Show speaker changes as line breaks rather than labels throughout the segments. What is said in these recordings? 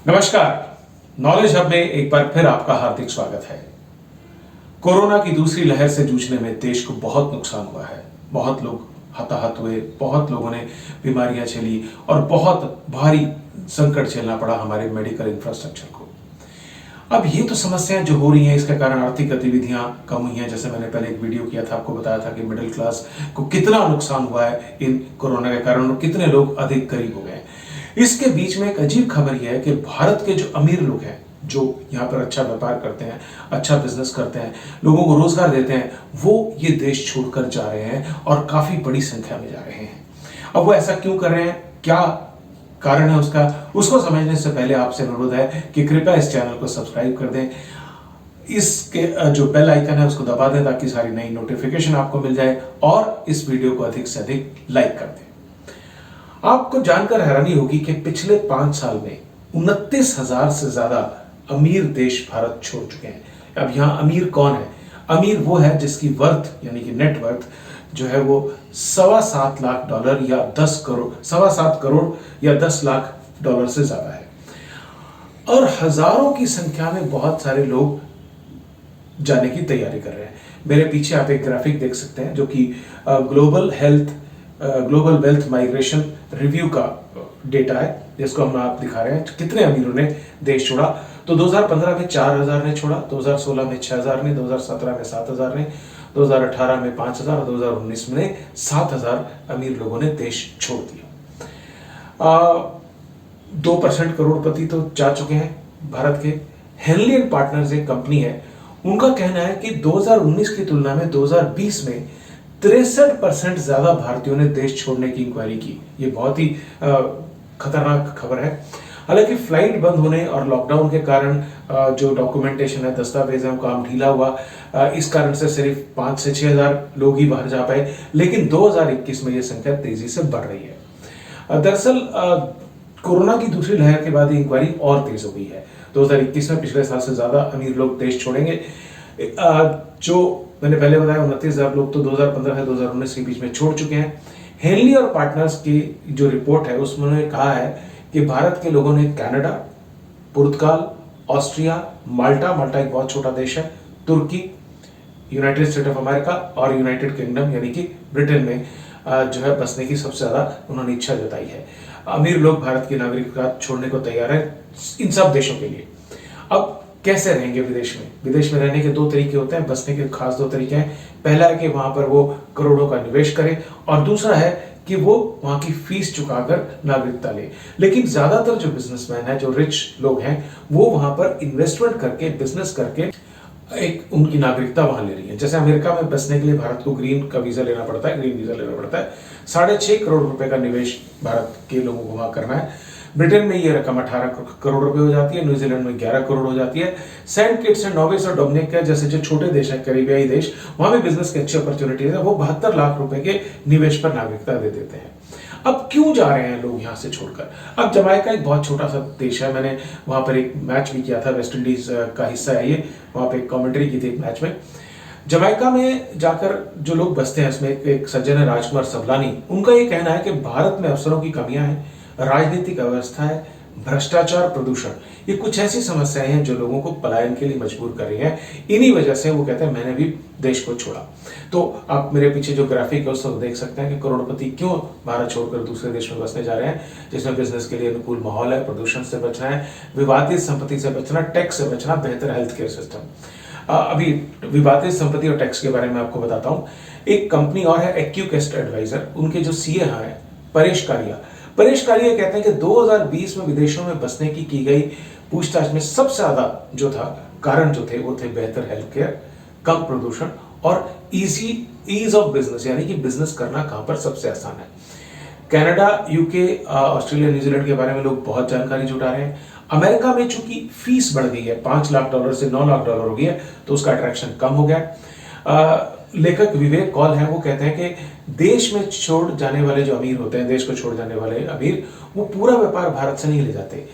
नमस्कार। Knowledge hub में एक बार फिर आपका हार्दिक स्वागत है। कोरोना की दूसरी लहर से जूझने में देश को बहुत नुकसान हुआ है। बहुत लोग हताहत हुए, बहुत लोगों ने बीमारियां झेली और बहुत भारी संकट झेलना पड़ा हमारे मेडिकल इंफ्रास्ट्रक्चर को। अब ये तो समस्याएं जो हो रही हैं, इसके कारण आर्थिक गतिविधियां कम हुई हैं। जैसे मैंने पहले एक वीडियो किया था, आपको बताया था कि मिडिल क्लास को कितना नुकसान हुआ है इन कोरोना के कारण और कितने लोग अधिक गरीब हो गए हैं। इसके बीच में एक अजीब खबर यह है कि भारत के जो अमीर लोग हैं, जो यहाँ पर अच्छा व्यापार करते हैं, अच्छा बिजनेस करते हैं, लोगों को रोजगार देते हैं, वो ये देश छोड़कर जा रहे हैं और काफी बड़ी संख्या में जा रहे हैं। अब वो ऐसा क्यों कर रहे हैं, क्या कारण है उसका, उसको समझने से पहले आपसे अनुरोध है कि कृपया इस चैनल को सब्सक्राइब कर दें। इसके जो बेल आइकन है उसको दबा दें ताकि सारी नई नोटिफिकेशन आपको मिल जाए और इस वीडियो को अधिक से अधिक लाइक कर दें। आपको जानकर हैरानी होगी कि पिछले 5 साल में 29,000 से ज्यादा अमीर देश भारत छोड़ चुके हैं। अब यहां अमीर कौन है? अमीर वो है जिसकी वर्थ यानी कि नेटवर्थ जो है वो $7.25 लाख या 10 करोड़, $7.25 करोड़ या 10 लाख डॉलर से ज्यादा है। और हजारों की संख्या में बहुत सारे लोग जाने की तैयारी कर रहे हैं। मेरे पीछे आप एक ग्राफिक देख सकते हैं जो कि ग्लोबल वेल्थ माइग्रेशन रिव्यू का डेटा है, जिसको हम आप दिखा रहे हैं कितने अमीरों ने देश छोड़ा। तो 2015 में 4,000 ने छोड़ा, 2016 में 6,000 ने, 2017 में 7,000 ने, 2018 में 5,000 और 2019 में 7,000 अमीर लोगों ने देश छोड़ दिया। 2% करोड़पति तो जा चुके हैं भारत के। हेनली एंड पार्टनर्स एक कंपनी है, उनका कहना है कि 2019 की तुलना में 2020 में 63% ज्यादा भारतीयों ने देश छोड़ने की इंक्वायरी की। ये बहुत ही खतरनाक खबर है। हालांकि फ्लाइट बंद होने और लॉकडाउन के कारण जो डॉक्यूमेंटेशन है, दस्तावेज है, वो काम ढीला हुआ। इस कारण से सिर्फ 5 से 6,000 लोग ही बाहर जा पाए। लेकिन 2021 में यह संख्या तेजी से बढ़ रही है। दरअसल कोरोना की दूसरी लहर के बाद इंक्वायरी और तेज हो गई है। 2021 में पिछले साल से ज्यादा अमीर लोग देश छोड़ेंगे। जो मैंने पहले बताया 29,000 लोग तो 2015 से 2019 के बीच में छोड़ चुके हैं। हेनली और पार्टनर्स की जो रिपोर्ट है उसमें उन्होंने कहा है कि भारत के लोगों ने कनाडा, पुर्तगाल, ऑस्ट्रिया, माल्टा एक बहुत छोटा देश है, तुर्की, यूनाइटेड स्टेट ऑफ अमेरिका और यूनाइटेड किंगडम यानी कि ब्रिटेन में जो है बसने की सबसे ज्यादा उन्होंने इच्छा जताई है। अमीर लोग भारत की नागरिकता छोड़ने को तैयार है इन सब देशों के लिए। अब कैसे रहेंगे विदेश में? विदेश में रहने के 2 तरीके होते हैं, बसने के खास 2 तरीके हैं। पहला है कि वहां पर वो करोड़ों का निवेश करें और दूसरा है कि वो वहां की फीस चुकाकर नागरिकता ले। लेकिन ज्यादातर जो बिजनेसमैन है, जो रिच लोग हैं, वो वहां पर इन्वेस्टमेंट करके, बिजनेस करके एक उनकी नागरिकता वहां ले रही है। जैसे अमेरिका में बसने के लिए भारत को ग्रीन का वीजा लेना पड़ता है, ग्रीन वीजा लेना पड़ता है। 6.5 करोड़ रुपए का निवेश भारत के लोगों को वहां करना है। ब्रिटेन में ये रकम 18 करोड़ रुपए हो जाती है, न्यूजीलैंड में 11 करोड़ हो जाती है। सेंट किट्स एंड नेविस और डोमिनिका जैसे जो छोटे देश हैं, कैरिबियाई देश, वहां भी बिजनेस की अच्छी अपॉर्चुनिटीज है। वो 72 लाख रुपए के निवेश पर नागरिकता दे देते हैं। अब क्यों जा रहे हैं लोग यहां से छोड़कर? अब जमाइका एक बहुत छोटा सा देश है। मैंने वहां पर एक मैच भी किया था, वेस्ट इंडीज का हिस्सा है ये, वहां पे कमेंट्री की थी एक मैच में। जमाइका में जाकर जो लोग बसते हैं, उसमें एक सज्जन है राजकुमार सबलानी, उनका ये कहना है कि भारत में अवसरों की कमियां हैं, राजनीतिक अव्यवस्था है, भ्रष्टाचार, प्रदूषण, ये कुछ ऐसी समस्याएं हैं जो लोगों को पलायन के लिए मजबूर कर रही हैं। इन्हीं वजह से वो कहते हैं मैंने भी देश को छोड़ा। तो आप मेरे पीछे जो ग्राफिक है उसको देख सकते हैं कि करोड़पति क्यों भारत छोड़कर दूसरे देश में बसने जा रहे हैं, जिसमें बिजनेस के लिए अनुकूल माहौल है, प्रदूषण से बचना है, विवादित संपत्ति से बचना, टैक्स से बचना, बेहतर हेल्थ केयर सिस्टम। अभी विवादित संपत्ति और टैक्स के बारे में आपको बताता हूं। एक कंपनी और है एक्यूकेस्ट एडवाइजर, उनके जो सीए हैं परेश कालिया कहते हैं कि 2020 में विदेशों में बसने की गई पूछताछ में सबसे ज्यादा जो था कारण जो थे वो थे बेहतर हेल्थ केयर, कम प्रदूषण और ईज ऑफ बिजनेस, यानी कि बिजनेस करना कहां पर सबसे आसान है। कनाडा, यूके, ऑस्ट्रेलिया, न्यूजीलैंड के बारे में लोग बहुत जानकारी जुटा रहे हैं। अमेरिका में चूंकि फीस बढ़ गई है, $5 लाख से $9 लाख हो गई है, तो उसका अट्रैक्शन कम हो गया। लेखक विवेक कौल है, वो कहते हैं कि देश में छोड़ जाने वाले जो अमीर होते हैं, देश को छोड़ जाने वाले अमीर, वो पूरा व्यापार भारत से नहीं ले जाते।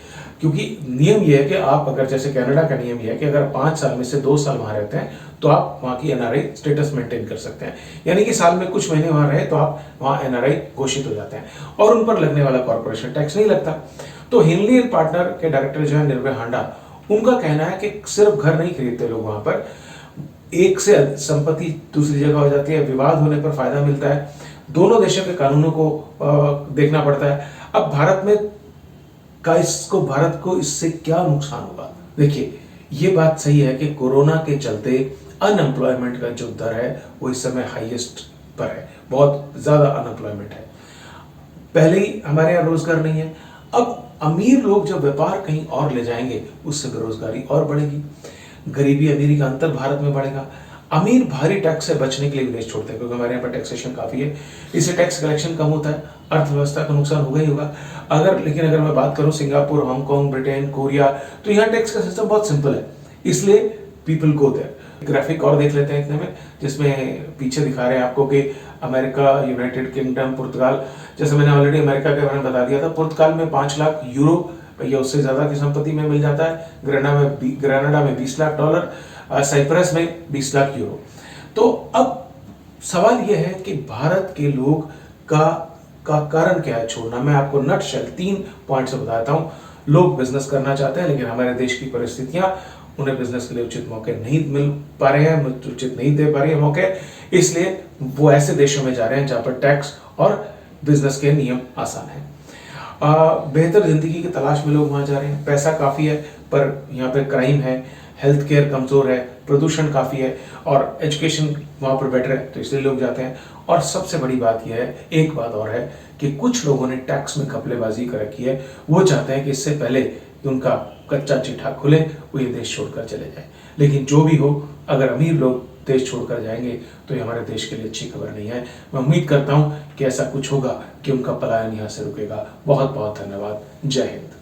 क्योंकि नियम ये है कि आप अगर, जैसे कनाडा का नियम ये है कि अगर 5 साल में से 2 साल वहां रहते हैं तो आप वहां की एनआरआई स्टेटस मेंटेन कर सकते हैं, यानी कि साल में कुछ महीने वहां रहे तो आप वहां एनआरआई घोषित हो जाते हैं और उन पर लगने वाला कॉर्पोरेशन टैक्स नहीं लगता। तो हिनली एंड पार्टनर के डायरेक्टर जो है निर्भय हांडा, उनका कहना है कि सिर्फ घर नहीं खरीदते लोग वहां पर, एक से संपत्ति दूसरी जगह हो जाती है, विवाद होने पर फायदा मिलता है, दोनों देशों के कानूनों को देखना पड़ता है। अब भारत को इससे क्या नुकसान होगा? देखिए, ये बात सही है कि कोरोना के चलते अनएम्प्लॉयमेंट का जो दर है वो इस समय हाईएस्ट पर है, बहुत ज्यादा अनएम्प्लॉयमेंट है। पहले ही हमारे यहाँ रोजगार नहीं है, अब अमीर लोग जब व्यापार कहीं और ले जाएंगे उससे बेरोजगारी और बढ़ेगी, गरीबी अमीरी का अंतर भारत में बढ़ेगा। अमीर भारी टैक्स से बचने के लिए विदेश छोड़ते हैं क्योंकि हमारे यहाँ पर टैक्सेशन काफी है, इससे टैक्स कलेक्शन कम होता है, अर्थव्यवस्था का नुकसान होगा ही होगा। लेकिन अगर मैं बात करूं सिंगापुर, हांगकांग, ब्रिटेन, कोरिया, तो यहाँ टैक्स का सिस्टम बहुत सिंपल है, इसलिए पीपल गो देयर। ग्राफिक और देख लेते हैं इतने में, जिसमें पीछे दिखा रहे हैं आपको कि अमेरिका, यूनाइटेड किंगडम, पुर्तगाल, जैसे मैंने ऑलरेडी अमेरिका के बारे में बता दिया था, पुर्तगाल में 5 लाख यूरो या उससे ज्यादा की संपत्ति में मिल जाता है, ग्रेनाडा में 20 लाख डॉलर, साइप्रस में 20 लाख यूरो। तो अब सवाल यह है कि भारत के लोग का कारण क्या है छोड़ना। मैं आपको नटशेल 3 पॉइंट से बताता हूं। लोग बिजनेस करना चाहते हैं लेकिन हमारे देश की परिस्थितियां उन्हें बिजनेस के लिए उचित मौके नहीं मिल पा रहे हैं, उचित नहीं दे पा रही है मौके, इसलिए वो ऐसे देशों में जा रहे हैं जहां पर टैक्स और बिजनेस के नियम आसान है। बेहतर जिंदगी की तलाश में लोग वहां जा रहे हैं, पैसा काफी है पर यहाँ पे क्राइम है, हेल्थ केयर कमजोर है, प्रदूषण काफी है और एजुकेशन वहां पर बेटर है, तो इसलिए लोग जाते हैं। और सबसे बड़ी बात यह है, एक बात और है कि कुछ लोगों ने टैक्स में घपलेबाजी कर रखी है, वो चाहते हैं कि इससे पहले कि उनका कच्चा चिट्ठा खुले वो ये देश छोड़कर चले जाए। लेकिन जो भी हो, अगर अमीर लोग देश छोड़कर जाएंगे तो ये हमारे देश के लिए अच्छी खबर नहीं है। मैं उम्मीद करता हूं कि ऐसा कुछ होगा कि उनका पलायन यहां से रुकेगा। बहुत बहुत धन्यवाद। जय हिंद।